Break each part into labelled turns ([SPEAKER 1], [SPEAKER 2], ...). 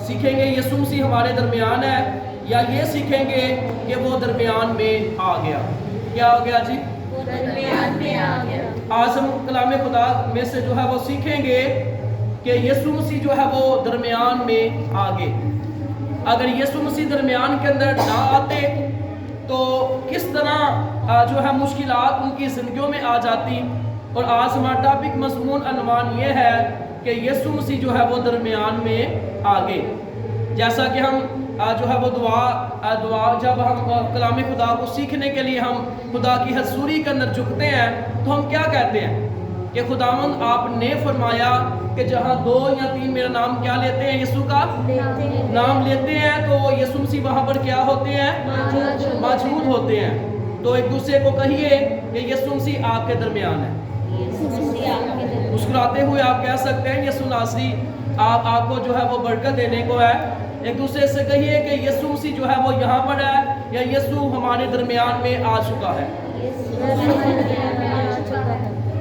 [SPEAKER 1] سیکھیں گے یسوع مسیح ہمارے درمیان ہے، یا یہ سیکھیں گے کہ وہ درمیان میں آ گیا؟ کیا ہو گیا جی؟
[SPEAKER 2] وہ درمیان میں آ گیا۔
[SPEAKER 1] آج ہم کلام خدا میں سے جو ہے وہ سیکھیں گے کہ یسوع مسیح جو ہے وہ درمیان میں آگے۔ اگر یسوع مسیح درمیان کے اندر نہ آتے تو کس طرح جو ہے مشکلات ان کی زندگیوں میں آ جاتی۔ اور آج ہمارا ٹاپک مضمون عنوان یہ ہے کہ یسوع مسیح جو ہے وہ درمیان میں آگے۔ جیسا کہ ہم جو ہے وہ دعا جب ہم کلام خدا کو سیکھنے کے لیے ہم خدا کی حضوری کے اندر جھکتے ہیں تو ہم کیا کہتے ہیں کہ خداوند آپ نے فرمایا کہ جہاں 2 یا 3 میرا نام کیا لیتے ہیں، یسوع کا نام لیتے ہیں، تو یسوع مسیح وہاں پر کیا ہوتے ہیں؟ موجود ہوتے ہیں۔ تو ایک دوسرے کو کہیے کہ یسوع مسیح آپ کے درمیان ہے۔ مسکراتے ہوئے آپ کہہ سکتے ہیں یسوع ناصری آپ کو جو ہے وہ برکت دینے کو ہے۔ ایک دوسرے سے کہیے کہ یسوع مسیح جو ہے وہ یہاں پر ہے، یا یسوع ہمارے درمیان میں آ چکا ہے۔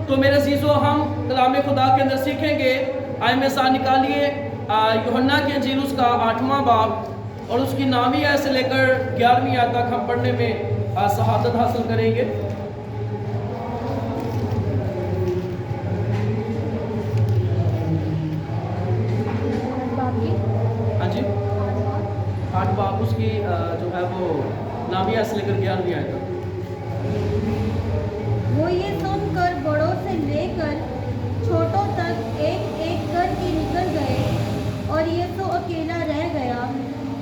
[SPEAKER 1] تو میرے عزیزو، ہم کلام خدا کے اندر سیکھیں گے۔ آئے میں ساتھ نکالیے یوحنا کی انجیل اس کا 8واں باب اور اس کی 9ویں آیت سے لے کر 11ویں آیت تک ہم پڑھنے میں سعادت حاصل کریں گے۔ ہاں جی، 8 باب اس کی جو ہے وہ 9ویں آیت سے لے کر 11ویں آیت تک۔
[SPEAKER 3] وہ یہ سن کر بڑوں سے لے کر چھوٹوں تک ایک ایک کر کے نکل گئے، اور یسوع اکیلا رہ گیا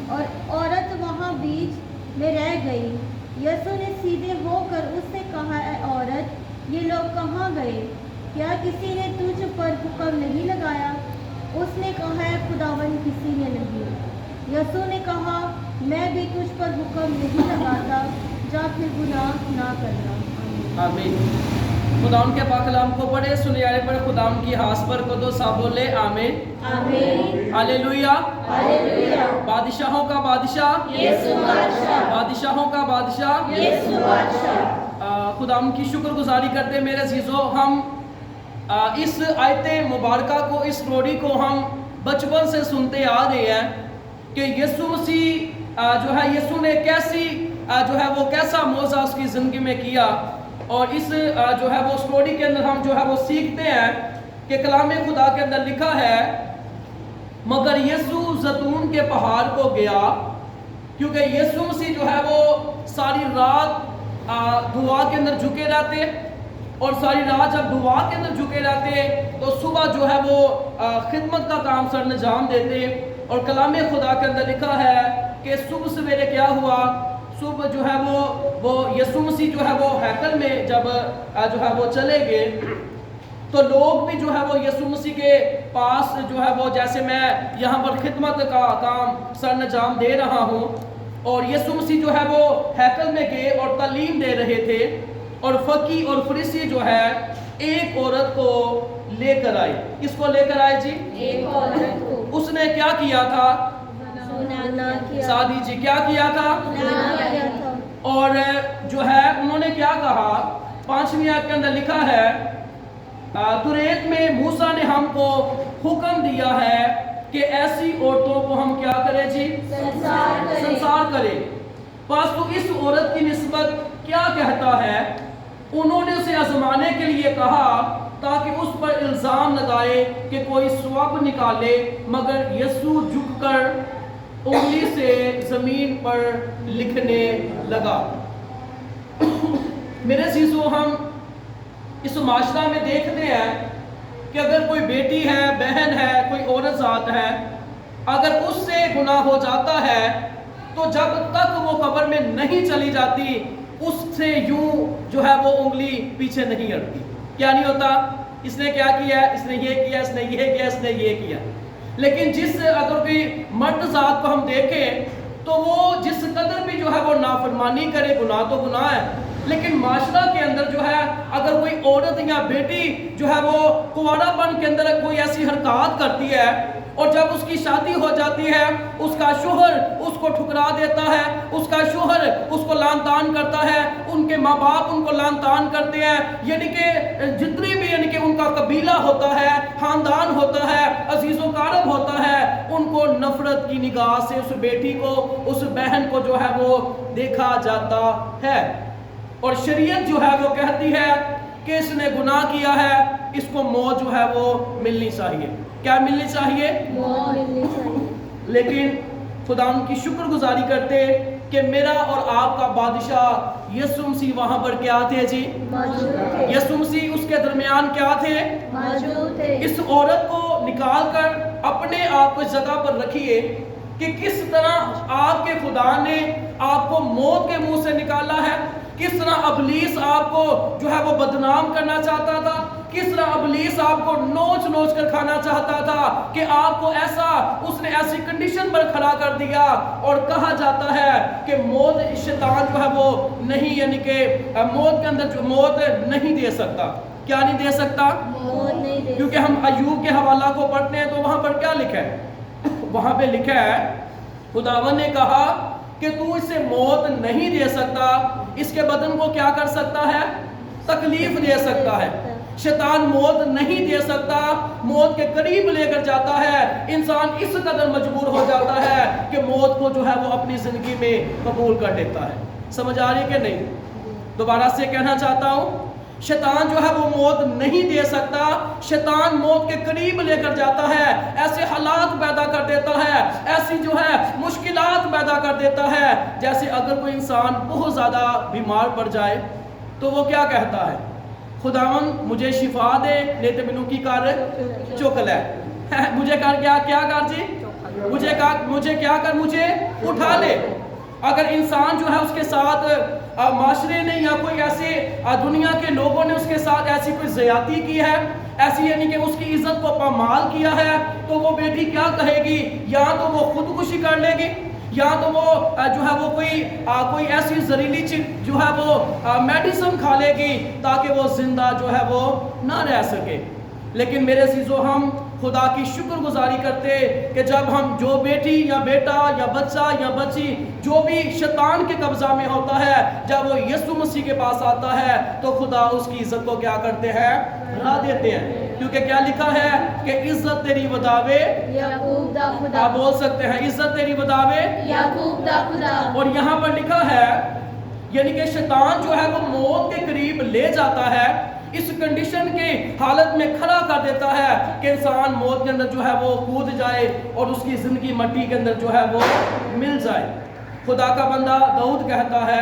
[SPEAKER 3] اور عورت وہاں بیچ میں رہ گئی۔ یسوع نے سیدھے ہو کر اس سے کہا، اے عورت، یہ لوگ کہاں گئے؟ کیا کسی نے تجھ پر حکم نہیں لگایا؟ اس نے کہا، اے خداوند، کسی نے نہیں۔ یسوع نے کہا، میں بھی تجھ پر حکم نہیں لگاتا، جا پھر گناہ نہ کرنا۔
[SPEAKER 1] آمین۔ خدا ان کے پاک کلام کو پڑھے، سنیارے پر خدا ان کی ہاس پر کو دو سا بولے آمین
[SPEAKER 2] آمین۔
[SPEAKER 1] ہاللیلویا۔
[SPEAKER 2] ہاللیلویا۔
[SPEAKER 1] بادشاہوں کا بادشاہ
[SPEAKER 2] یسوع بادشاہ،
[SPEAKER 1] بادشاہوں کا بادشاہ
[SPEAKER 2] یسوع بادشاہ۔
[SPEAKER 1] خدا ان کی شکر گزاری کرتے میرے عزیزو، ہم اس آیت مبارکہ کو، اس سٹوری کو ہم بچپن سے سنتے آ رہے ہیں کہ یسوع مسیح جو ہے، یسوع نے کیسی جو ہے وہ کیسا معجزہ اس کی زندگی میں کیا۔ اور اس جو ہے وہ سٹوری کے اندر ہم جو ہے وہ سیکھتے ہیں کہ کلام خدا کے اندر لکھا ہے، مگر یسوع زیتون کے پہاڑ کو گیا، کیونکہ یسوع مسیح جو ہے وہ ساری رات دعا کے اندر جھکے رہتے، اور ساری رات جب دعا کے اندر جھکے رہتے تو صبح جو ہے وہ خدمت کا کام سر انجام دیتے۔ اور کلام خدا کے اندر لکھا ہے کہ صبح سویرے کیا ہوا، صبح جو ہے وہ یسوع مسیح جو ہے وہ ہیکل میں جب جو ہے وہ چلے گئے تو لوگ بھی جو ہے وہ یسوع مسیح کے پاس جو ہے وہ، جیسے میں یہاں پر خدمت کا کام سر انجام دے رہا ہوں، اور یسوع مسیح جو ہے وہ ہیکل میں گئے اور تعلیم دے رہے تھے، اور فقی اور فریسی جو ہے ایک عورت کو لے کر آئے۔ کس کو لے کر آئے جی؟
[SPEAKER 2] ایک عورت کو۔
[SPEAKER 1] اس نے کیا کیا تھا؟ سادی جی کیا کیا تھا؟ اور جو ہے انہوں نے کیا کہا؟ 5ویں آیت کے اندر لکھا ہے، توریت میں موسیٰ نے ہم کو حکم دیا ہے کہ ایسی عورتوں کو ہم کیا کریں جی؟ سنسار کریں۔ پس تو اس عورت کی نسبت کیا کہتا ہے؟ انہوں نے اسے آزمانے کے لیے کہا تاکہ اس پر الزام لگائے کہ کوئی ثواب نکالے، مگر یسوع جھک کر انگلی سے زمین پر لکھنے لگا۔ میرے عزیزو، ہم اس معاشرہ میں دیکھتے ہیں کہ اگر کوئی بیٹی ہے، بہن ہے، کوئی عورت ذات ہے، اگر اس سے گناہ ہو جاتا ہے تو جب تک وہ قبر میں نہیں چلی جاتی اس سے یوں جو ہے وہ انگلی پیچھے نہیں ہٹتی۔ کیا نہیں ہوتا؟ اس نے کیا کیا، اس نے یہ کیا، اس نے یہ کیا، اس نے یہ کیا۔ لیکن اگر کوئی مرد ذات کو ہم دیکھیں تو وہ جس قدر بھی جو ہے وہ نافرمانی کرے، گناہ تو گناہ ہے، لیکن معاشرہ کے اندر جو ہے اگر کوئی عورت یا بیٹی جو ہے وہ کنوارا پن کے اندر کوئی ایسی حرکات کرتی ہے اور جب اس کی شادی ہو جاتی ہے اس کا شوہر اس کو ٹھکرا دیتا ہے، اس کا شوہر اس کو لعن طعن کرتا ہے، ان کے ماں باپ ان کو لعن طعن کرتے ہیں، یعنی کہ جتنی بھی یعنی کہ ان کا قبیلہ ہوتا ہے، خاندان ہوتا ہے، عزیز و اقارب ہوتا ہے، ان کو نفرت کی نگاہ سے اس بیٹی کو، اس بہن کو جو ہے وہ دیکھا جاتا ہے۔ اور شریعت جو ہے وہ کہتی ہے کہ اس نے گناہ کیا ہے، اس کو موت جو ہے وہ ملنی چاہیے۔ کیا ملنی چاہیے؟
[SPEAKER 3] موت ملنی چاہیے۔
[SPEAKER 1] لیکن خدا ان کی شکر گزاری کرتے کہ میرا اور آپ کا بادشاہ یسوع مسیح وہاں پر کیا تھے جی؟
[SPEAKER 3] موجود تھے۔
[SPEAKER 1] یسوع مسیح اس کے درمیان کیا تھے؟
[SPEAKER 3] موجود تھے۔
[SPEAKER 1] اس عورت کو نکال کر اپنے آپ کو اس جگہ پر رکھیے کہ کس طرح آپ کے خدا نے آپ کو موت کے منہ سے نکالا ہے، کس طرح ابلیس آپ کو جو ہے وہ بدنام کرنا چاہتا تھا، کس طرح ابلیس آپ کو نوچ نوچ کر کھانا چاہتا تھا کہ آپ کو ایسا اس نے ایسی کنڈیشن پر کھڑا کر دیا۔ اور کہا جاتا ہے کہ موت شیطان جو ہے وہ نہیں، یعنی کہ موت کے اندر جو موت نہیں دے سکتا۔ کیا نہیں دے سکتا؟
[SPEAKER 3] موت نہیں دے
[SPEAKER 1] کیونکہ ہم ایوب کے حوالہ کو پڑھتے ہیں تو وہاں پر کیا لکھا ہے؟ وہاں پہ لکھا ہے خداوند نے کہا کہ تو اسے موت نہیں دے سکتا، اس کے بدن کو کیا کر سکتا ہے؟ تکلیف دے سکتا ہے۔ شیطان موت نہیں دے سکتا، موت کے قریب لے کر جاتا ہے، انسان اس قدر مجبور ہو جاتا ہے کہ موت کو جو ہے وہ اپنی زندگی میں قبول کر لیتا ہے۔ سمجھ آ رہی کہ نہیں؟ دوبارہ سے کہنا چاہتا ہوں، شیطان جو ہے وہ موت نہیں دے سکتا، شیطان موت کے قریب لے کر جاتا ہے، ایسے حالات پیدا کر دیتا ہے، ایسی جو ہے مشکلات پیدا کر دیتا ہے۔ جیسے اگر کوئی انسان بہت زیادہ بیمار پڑ جائے تو وہ کیا کہتا ہے؟ خداوند مجھے شفا دے، نہیں تو مینوں کی کر چک لے۔ مجھے کر کیا کر جی؟ مجھے کیا کر؟ مجھے اٹھا لے۔ اگر انسان جو ہے اس کے ساتھ معاشرے نے یا کوئی ایسے دنیا کے لوگوں نے اس کے ساتھ ایسی کوئی زیادتی کی ہے، ایسی یعنی کہ اس کی عزت کو پامال کیا ہے، تو وہ بیٹی کیا کہے گی؟ یا تو وہ خودکشی کر لے گی، یا تو وہ جو ہے وہ کوئی ایسی زہریلی چیز جو ہے وہ میڈیسن کھا لے گی تاکہ وہ زندہ جو ہے وہ نہ رہ سکے۔ لیکن میرے عزیزو، ہم خدا کی شکر گزاری کرتے کہ جب ہم جو بیٹی یا بیٹا یا بچہ یا بچی جو بھی شیطان کے قبضہ میں ہوتا ہے، جب وہ یسوع مسیح کے پاس آتا ہے تو خدا اس کی عزت کو کیا کرتے ہیں؟ بڑھا دیتے ہیں۔ کیونکہ کیا لکھا ہے کہ عزت تیری وداوے
[SPEAKER 3] یعقوب دا خدا۔
[SPEAKER 1] آپ بول سکتے ہیں عزت تیری وداوے
[SPEAKER 3] یعقوب دا خدا۔
[SPEAKER 1] اور یہاں پر لکھا ہے یعنی کہ شیطان جو ہے وہ موت کے قریب لے جاتا ہے، اس کنڈیشن کے حالت میں کھڑا کر دیتا ہے کہ انسان موت کے اندر جو ہے وہ کود جائے اور اس کی زندگی مٹی کے اندر جو ہے وہ مل جائے۔ خدا کا بندہ داؤد کہتا ہے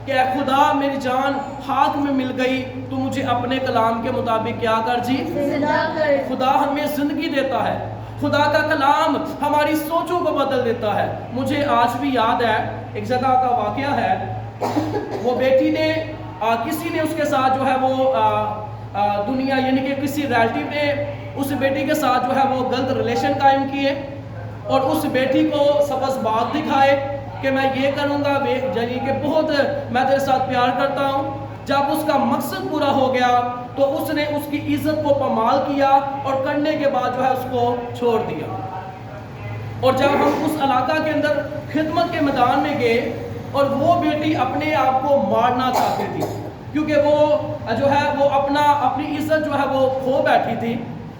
[SPEAKER 1] کہ اے خدا میری جان ہاتھ میں مل گئی، تو مجھے اپنے کلام کے مطابق کیا کر جی؟
[SPEAKER 3] زندہ کر۔
[SPEAKER 1] خدا ہمیں زندگی دیتا ہے، خدا کا کلام ہماری سوچوں کو بدل دیتا ہے۔ مجھے آج بھی یاد ہے ایک جگہ کا واقعہ ہے، وہ بیٹی نے کسی نے اس کے ساتھ جو ہے وہ دنیا یعنی کہ کسی ریلیٹیو نے اس بیٹی کے ساتھ جو ہے وہ غلط ریلیشن قائم کیے اور اس بیٹی کو سبز بات دکھائے کہ میں یہ کروں گا، یعنی کہ بہت میں تیرے ساتھ پیار کرتا ہوں۔ جب اس کا مقصد پورا ہو گیا تو اس نے اس کی عزت کو پامال کیا اور کرنے کے بعد جو ہے اس کو چھوڑ دیا۔ اور جب ہم اس علاقہ کے اندر خدمت کے میدان میں گئے اور وہ بیٹی اپنے آپ کو مارنا چاہتی تھی کیونکہ وہ جو ہے وہ اپنی عزت جو ہے وہ کھو بیٹھی تھی،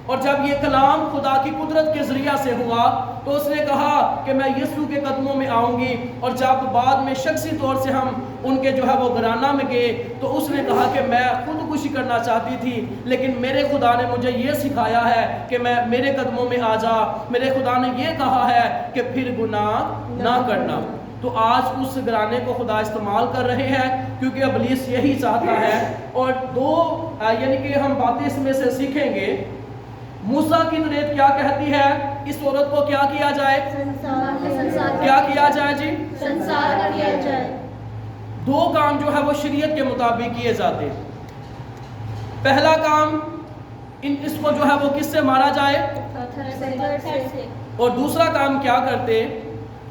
[SPEAKER 1] اور جب یہ کلام خدا کی قدرت کے ذریعہ سے ہوا تو اس نے کہا کہ میں یسوع کے قدموں میں آؤں گی۔ اور جب بعد میں شخصی طور سے ہم ان کے جو ہے وہ گھرانہ میں گئے تو اس نے کہا کہ میں خودکشی کرنا چاہتی تھی، لیکن میرے خدا نے مجھے یہ سکھایا ہے کہ میرے قدموں میں آ جا۔ میرے خدا نے یہ کہا ہے کہ پھر گناہ نہ کرنا۔ تو آج اس گھرانے کو خدا استعمال کر رہے ہیں کیونکہ ابلیس یہی چاہتا ہے۔ اور دو یعنی کہ ہم باتیں اس میں سے سیکھیں گے۔ موسیٰ کی تورات کیا کہتی ہے؟ اس عورت کو کیا کیا جائے؟ کیا کیا جائے جی؟
[SPEAKER 3] سنسار کیا جائے۔
[SPEAKER 1] دو کام جو ہے وہ شریعت کے مطابق کیے جاتے ہیں۔ پہلا کام اس کو جو ہے وہ کس سے مارا جائے،
[SPEAKER 3] پتھر سے۔
[SPEAKER 1] اور دوسرا کام کیا کرتے؟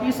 [SPEAKER 1] 3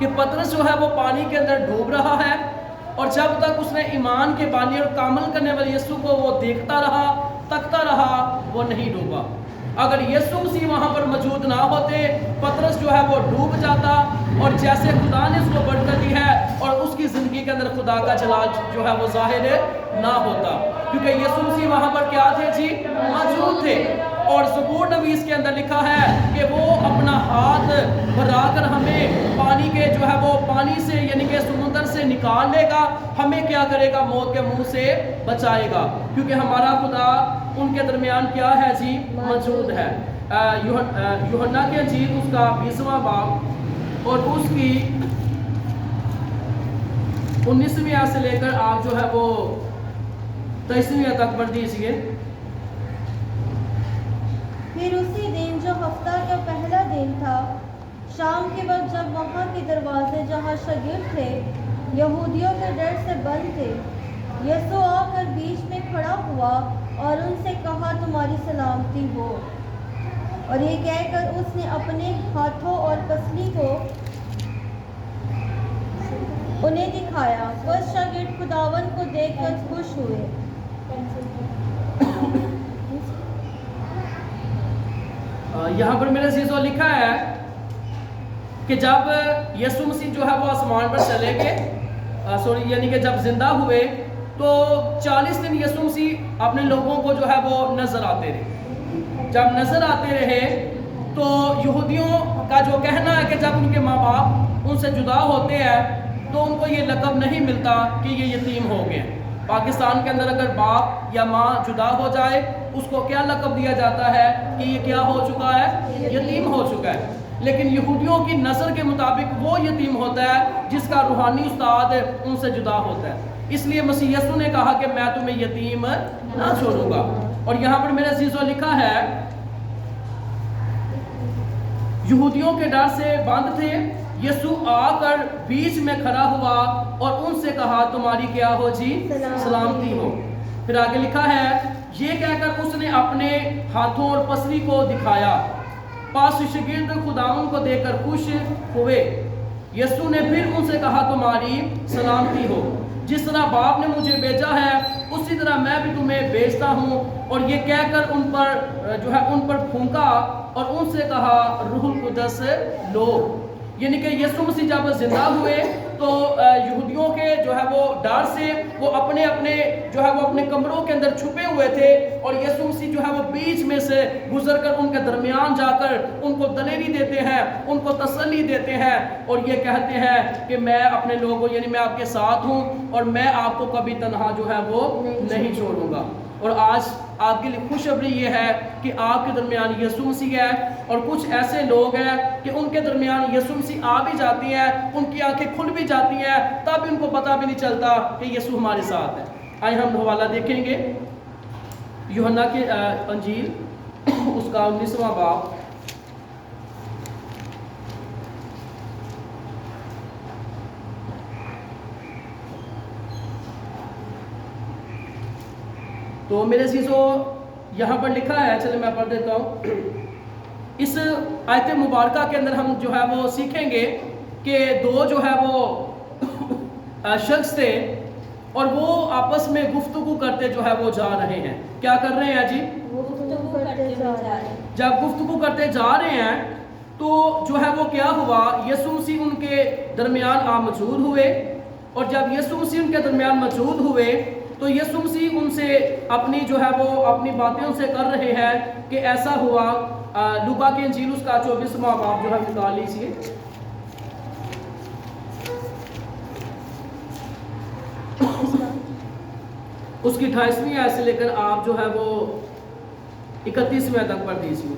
[SPEAKER 1] کہ پترس جو ہے وہ پانی کے اندر ڈوب رہا ہے، اور جب تک اس نے ایمان کے بانی اور کامل کرنے والے یسوع کو وہ دیکھتا رہا، تکتا رہا، وہ نہیں ڈوبا۔ اگر یسوع مسیح وہاں پر موجود نہ ہوتے، پترس جو ہے وہ ڈوب جاتا، اور جیسے خدا نے اس کو برکت دی ہے اور اس کی زندگی کے اندر خدا کا جلال جو ہے وہ ظاہر نہ ہوتا، کیونکہ یسوع مسیح وہاں پر کیا تھے جی؟ موجود تھے۔ اور زبور نویس کے اندر لکھا ہے کہ وہ اپنا ہاتھ بڑھا کر ہمیں پانی کے جو ہے وہ پانی سے یعنی کہ سمندر سے نکال لے گا، ہمیں کیا کرے گا؟ موت کے منہ سے بچائے گا، کیونکہ ہمارا خدا ان کے درمیان کیا ہے جی؟ موجود ہے۔ یوحنا کی انجیل اس کا 20واں باب اور اس کی 19ویں آیت سے لے کر آپ جو ہے وہ 23ویں آیت تک پڑھ دیجیے۔
[SPEAKER 3] پھر اسی دن جو ہفتہ کا پہلا دن تھا، شام کے وقت جب وہاں کے دروازے جہاں شاگرد تھے یہودیوں کے ڈر سے بند تھے، یسوع آ کر بیچ میں کھڑا ہوا اور ان سے کہا، تمہاری سلامتی ہو۔ اور یہ کہہ کر اس نے اپنے ہاتھوں اور پسلی کو انہیں دکھایا۔ بس شاگرد خداوند کو دیکھ کر خوش ہوئے۔
[SPEAKER 1] یہاں پر میرے عزیزو لکھا ہے کہ جب یسوع مسیح جو ہے وہ آسمان پر چلے گئے، یعنی کہ جب زندہ ہوئے، تو 40 دن یسوع مسیح اپنے لوگوں کو جو ہے وہ نظر آتے رہے۔ جب نظر آتے رہے تو یہودیوں کا جو کہنا ہے کہ جب ان کے ماں باپ ان سے جدا ہوتے ہیں تو ان کو یہ لقب نہیں ملتا کہ یہ یتیم ہو گئے۔ پاکستان کے اندر اگر باپ یا ماں جدا ہو جائے، اس کو کیا لقب دیا جاتا ہے کہ یہ کیا ہو چکا ہے؟ یتیم ہو چکا ہے۔ لیکن یہودیوں کی نظر کے مطابق وہ یتیم ہوتا ہے جس کا روحانی استاد ان سے جدا ہوتا ہے۔ اس لیے مسیح یسوع نے کہا کہ میں تمہیں یتیم نہ چھوڑوں گا۔ اور یہاں پر میرے عزیزو لکھا ہے یہودیوں کے ڈر سے بند تھے، یسوع آ کر بیچ میں کھڑا ہوا اور ان سے کہا، تمہاری کیا ہو جی؟ سلامتی ہو۔ پھر آگے لکھا ہے، یہ کہہ کر اس نے اپنے ہاتھوں اور پسلی کو دکھایا۔ پاس شاگرد خداوند کو دیکھ کر خوش ہوئے۔ یسوع نے پھر ان سے کہا، تمہاری سلامتی ہو۔ جس طرح باپ نے مجھے بھیجا ہے اسی طرح میں بھی تمہیں بھیجتا ہوں۔ اور یہ کہہ کر ان پر پھونکا اور ان سے کہا، روح القدس لو۔ یعنی کہ یسوع مسیح جب زندہ ہوئے تو یہودیوں کے جو ہے وہ ڈر سے وہ اپنے جو ہے وہ اپنے کمروں کے اندر چھپے ہوئے تھے، اور یسوع مسیح جو ہے وہ بیچ میں سے گزر کر ان کے درمیان جا کر ان کو دلیری دیتے ہیں، ان کو تسلی دیتے ہیں، اور یہ کہتے ہیں کہ میں اپنے لوگوں یعنی میں آپ کے ساتھ ہوں اور میں آپ کو کبھی تنہا جو ہے وہ نہیں چھوڑوں گا۔ اور آج آپ کے لیے خوشخبری یہ ہے کہ آپ کے درمیان یسوع مسیح ہے، اور کچھ ایسے لوگ ہیں کہ ان کے درمیان یسوع مسیح آ بھی جاتی ہیں، ان کی آنکھیں کھل بھی جاتی ہیں، تب ان کو پتہ بھی نہیں چلتا کہ یسوع ہمارے ساتھ ہے۔ آئے ہم حوالہ دیکھیں گے یوحنا کی انجیل اس کا 19واں باب تو میرے عزیزو یہاں پر لکھا ہے، چلے میں پڑھ دیتا ہوں۔ اس آیت مبارکہ کے اندر ہم جو ہے وہ سیکھیں گے کہ دو جو ہے وہ شخص تھے اور وہ آپس میں گفتگو کرتے جو ہے وہ جا رہے ہیں۔ کیا کر رہے ہیں جی؟
[SPEAKER 3] گفتگو کرتے جا رہے ہیں۔
[SPEAKER 1] جب گفتگو کرتے جا رہے ہیں تو جو ہے وہ کیا ہوا، یسوع مسیح ان کے درمیان موجود ہوئے، اور جب یسوع مسیح ان کے درمیان موجود ہوئے تو یسوع مسیح ان سے اپنی جو ہے وہ اپنی باتیں ان سے کر رہے ہیں کہ ایسا ہوا۔ لوکا کی انجیل اس کا 24واں باب جو ہے نکال لیجیے۔ اس کی 28ویں آیت سے لے کر آپ جو ہے وہ 31ویں تک پڑھ دیجیے۔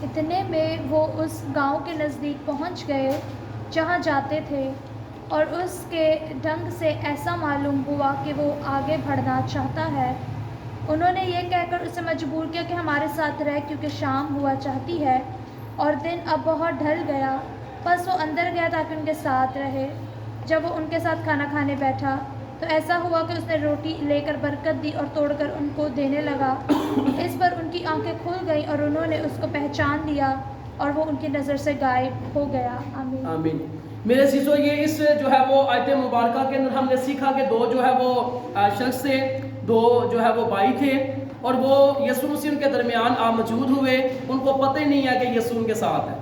[SPEAKER 2] اتنے میں وہ اس گاؤں کے نزدیک پہنچ گئے جہاں جاتے تھے، اور اس کے ڈھنگ سے ایسا معلوم ہوا کہ وہ آگے بڑھنا چاہتا ہے۔ انہوں نے یہ کہہ کر اسے مجبور کیا کہ ہمارے ساتھ رہ، کیونکہ شام ہوا چاہتی ہے اور دن اب بہت ڈھل گیا۔ پس وہ اندر گیا تاکہ ان کے ساتھ رہے۔ جب وہ ان کے ساتھ کھانا کھانے بیٹھا تو ایسا ہوا کہ اس نے روٹی لے کر برکت دی اور توڑ کر ان کو دینے لگا۔ اس پر ان کی آنکھیں کھل گئیں اور انہوں نے اس کو پہچان لیا، اور وہ ان کی نظر سے غائب ہو گیا۔ آمین۔
[SPEAKER 1] آمین۔ میرے عزیزو یہ اس جو ہے وہ آیت مبارکہ کے اندر ہم نے سیکھا کہ دو جو ہے وہ شخص تھے، دو جو ہے وہ بھائی تھے، اور وہ یسوع مسیح ان کے درمیان موجود ہوئے، ان کو پتہ ہی نہیں ہے کہ یسوع ان کے ساتھ ہے۔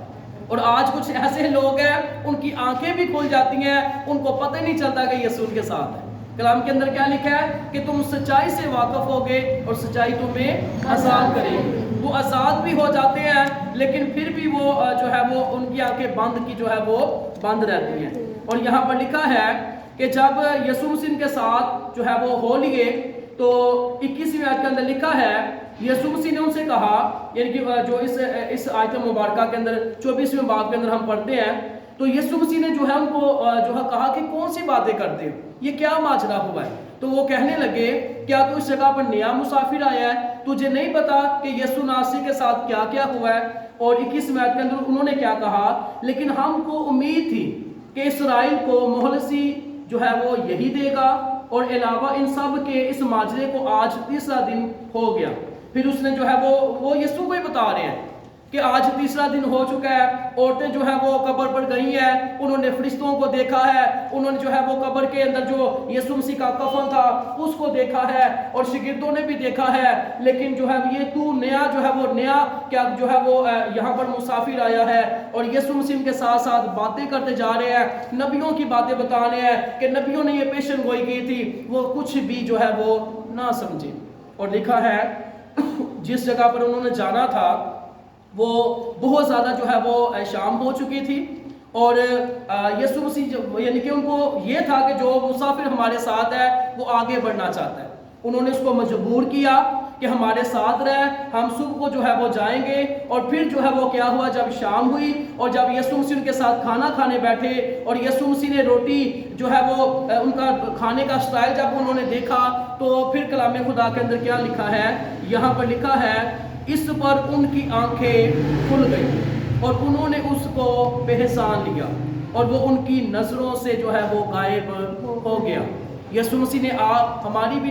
[SPEAKER 1] اور آج کچھ ایسے لوگ ہیں ان کی آنکھیں بھی کھل جاتی ہیں، ان کو پتہ ہی نہیں چلتا کہ یسوع ان کے ساتھ ہے۔ کلام کے اندر کیا لکھا ہے کہ تم سچائی سے واقف ہوگے اور سچائی تمہیں آزاد کرے گی۔ وہ آزاد بھی ہو جاتے ہیں لیکن پھر بھی وہ جو ہے وہ ان کی آنکھیں بند کی جو ہے وہ بند رہتی ہیں۔ اور یہاں پر لکھا ہے کہ جب یسوع مسیح کے ساتھ جو ہے وہ ہو لیے تو 21ویں آیت کے اندر لکھا ہے یسوع مسیح نے ان سے کہا، یعنی کہ جو اس آیت مبارکہ کے اندر 24ویں باب کے اندر ہم پڑھتے ہیں، تو یسوع مسیح نے جو ہے ان کو جو ہے کہا کہ کون سی باتیں کرتے ہو، یہ کیا ماجرا ہوا ہے؟ تو وہ کہنے لگے کیا تو اس جگہ پر نیا مسافر آیا ہے؟ تجھے نہیں پتا کہ یسوع ناصری کے ساتھ کیا کیا ہوا ہے؟ اور 21ویں آیت کے اندر انہوں نے کیا کہا، لیکن ہم کو امید تھی کہ اسرائیل کو مہلسی جو ہے وہ یہی دے گا، اور علاوہ ان سب کے اس ماجرے کو آج تیسرا دن ہو گیا۔ پھر اس نے جو ہے وہ یسوع کو ہی بتا رہے ہیں کہ آج تیسرا دن ہو چکا ہے، عورتیں جو ہے وہ قبر پر گئی ہیں، انہوں نے فرشتوں کو دیکھا ہے، انہوں نے جو ہے وہ قبر کے اندر جو یسوع مسیح کا کفن تھا اس کو دیکھا ہے، اور شاگردوں نے بھی دیکھا ہے، لیکن جو ہے یہ تو نیا جو ہے وہ نیا کیا جو ہے وہ یہاں پر مسافر آیا ہے، اور یسوع مسیح کے ساتھ ساتھ باتیں کرتے جا رہے ہیں، نبیوں کی باتیں بتا رہے ہیں کہ نبیوں نے یہ پیشن گوئی کی تھی، وہ کچھ بھی جو ہے وہ نہ سمجھے۔ اور لکھا ہے جس جگہ پر انہوں نے جانا تھا وہ بہت زیادہ جو ہے وہ شام ہو چکی تھی، اور یسوع مسیح یعنی کہ ان کو یہ تھا کہ جو مسافر ہمارے ساتھ ہے وہ آگے بڑھنا چاہتا ہے۔ انہوں نے اس کو مجبور کیا کہ ہمارے ساتھ رہے، ہم صبح کو جو ہے وہ جائیں گے۔ اور پھر جو ہے وہ کیا ہوا، جب شام ہوئی اور جب یسوع مسیح ان کے ساتھ کھانا کھانے بیٹھے اور یسوع مسیح نے روٹی جو ہے وہ ان کا کھانے کا سٹائل جب انہوں نے دیکھا، تو پھر کلام خدا کے اندر کیا لکھا ہے، یہاں پر لکھا ہے اس پر ان کی آنکھیں کھل گئی اور انہوں نے اس کو پہچان لیا اور وہ ان کی نظروں سے جو ہے وہ غائب ہو گیا۔ یسوع مسیح نے ہماری بھی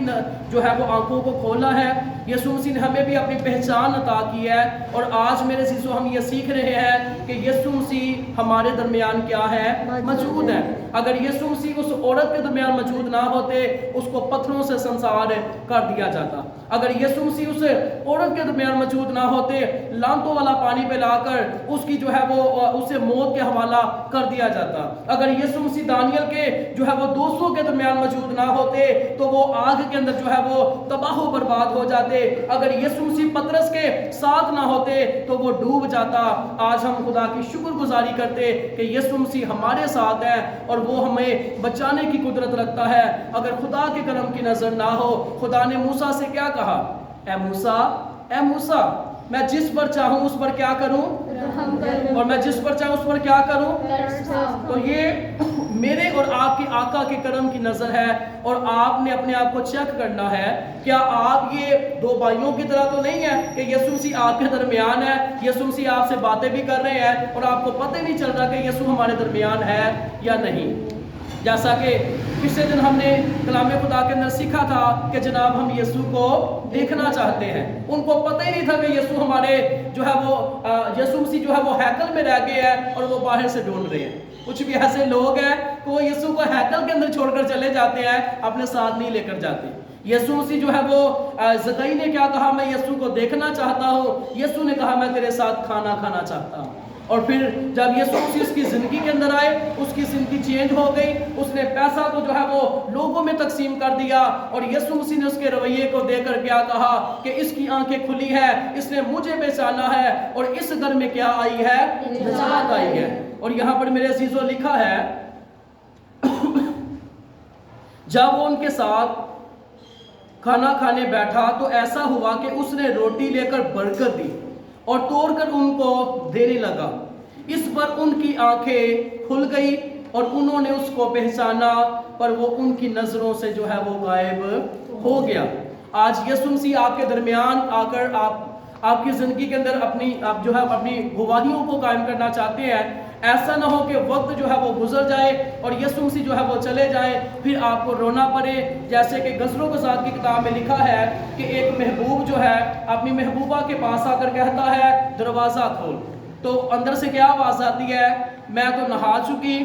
[SPEAKER 1] جو ہے وہ آنکھوں کو کھولا ہے، یسوع مسیح نے ہمیں بھی اپنی پہچان عطا کی ہے، اور آج میرے عزیزو ہم یہ سیکھ رہے ہیں کہ یسوع مسیح ہمارے درمیان کیا ہے، موجود ہے۔ اگر یسوع مسیح اس عورت کے درمیان موجود نہ ہوتے اس کو پتھروں سے سنسار کر دیا جاتا۔ اگر یسوع مسیح اس عورت کے درمیان موجود نہ ہوتے لانتوں والا پانی پلا کر اس کی جو ہے وہ اسے موت کے حوالہ کر دیا جاتا۔ اگر یسوع مسیح دانیل کے جو ہے وہ دوستوں کے درمیان موجود نہ ہوتے تو وہ آگ کے اندر جو ہے وہ تباہ و برباد ہو جاتے۔ اگر یسوع مسیح پترس کے ساتھ نہ ہوتے تو وہ ڈوب جاتا۔ آج ہم خدا کی شکر گزاری کرتے کہ یسوع مسیح ہمارے ساتھ ہے اور وہ ہمیں بچانے کی قدرت رکھتا ہے۔ اگر خدا کے کرم کی نظر نہ ہو، خدا نے موسیٰ سے کیا کہا، اے موسیٰ میں جس پر چاہوں اس پر کیا کروں اور میں جس پر چاہوں اس پر کیا کروں۔ تو یہ میرے اور آپ کی آقا کے کرم کی نظر ہے، اور آپ نے اپنے آپ کو چیک کرنا ہے، کیا آپ یہ دو بھائیوں کی طرح تو نہیں ہے کہ یسوع مسیح آپ کے درمیان ہے، یسوع مسیح آپ سے باتیں بھی کر رہے ہیں اور آپ کو پتہ نہیں چل رہا کہ یسوع ہمارے درمیان ہے یا نہیں۔ جیسا کہ پچھلے دن ہم نے کلام خدا کے اندر سیکھا تھا کہ جناب ہم یسوع کو دیکھنا چاہتے ہیں، ان کو پتہ ہی نہیں تھا کہ یسوع ہمارے جو ہے وہ یسوع مسیح جو ہے وہ ہیکل میں رہ گئے ہیں اور وہ باہر سے ڈھونڈ رہے ہیں۔ کچھ بھی ایسے لوگ ہیں کہ وہ یسوع کو ہیکل کے اندر چھوڑ کر چلے جاتے ہیں، اپنے ساتھ نہیں لے کر جاتے۔ یسوع مسیح جو ہے وہ زکئی نے کیا کہا، میں یسوع کو دیکھنا چاہتا ہوں، یسوع نے کہا میں تیرے ساتھ کھانا کھانا چاہتا ہوں۔ اور پھر جب یسوع مسیح اس کی زندگی کے اندر آئے، اس کی زندگی چینج ہو گئی، اس نے پیسہ کو جو ہے وہ لوگوں میں تقسیم کر دیا، اور یسوع مسیح نے اس کے رویے کو دیکھ کر کیا کہا کہ اس کی آنکھیں کھلی ہے، اس نے مجھے پہچانا ہے، اور اس گھر میں کیا آئی ہے، نجات آئی ہے۔ اور یہاں پر میرے عزیزو لکھا ہے جب وہ ان کے ساتھ کھانا کھانے بیٹھا تو ایسا ہوا کہ اس نے روٹی لے کر برکت دی اور توڑ کر ان کو دینے لگا، اس پر ان کی آنکھیں کھل گئی اور انہوں نے اس کو پہچانا، پر وہ ان کی نظروں سے جو ہے وہ غائب ہو گیا۔ آج یسوع مسیح آپ کے درمیان آ کر آپ کی زندگی کے اندر آپ جو ہے اپنی گواہیوں کو قائم کرنا چاہتے ہیں۔ ایسا نہ ہو کہ وقت جو ہے وہ گزر جائے اور یسوع مسیح جو ہے وہ چلے جائیں، پھر آپ کو رونا پڑے، جیسے کہ غزلوں کے ساتھ کی کتاب میں لکھا ہے کہ ایک محبوب جو ہے اپنی محبوبہ کے پاس آ کر کہتا ہے دروازہ کھول، تو اندر سے کیا آواز آتی ہے، میں تو نہا چکی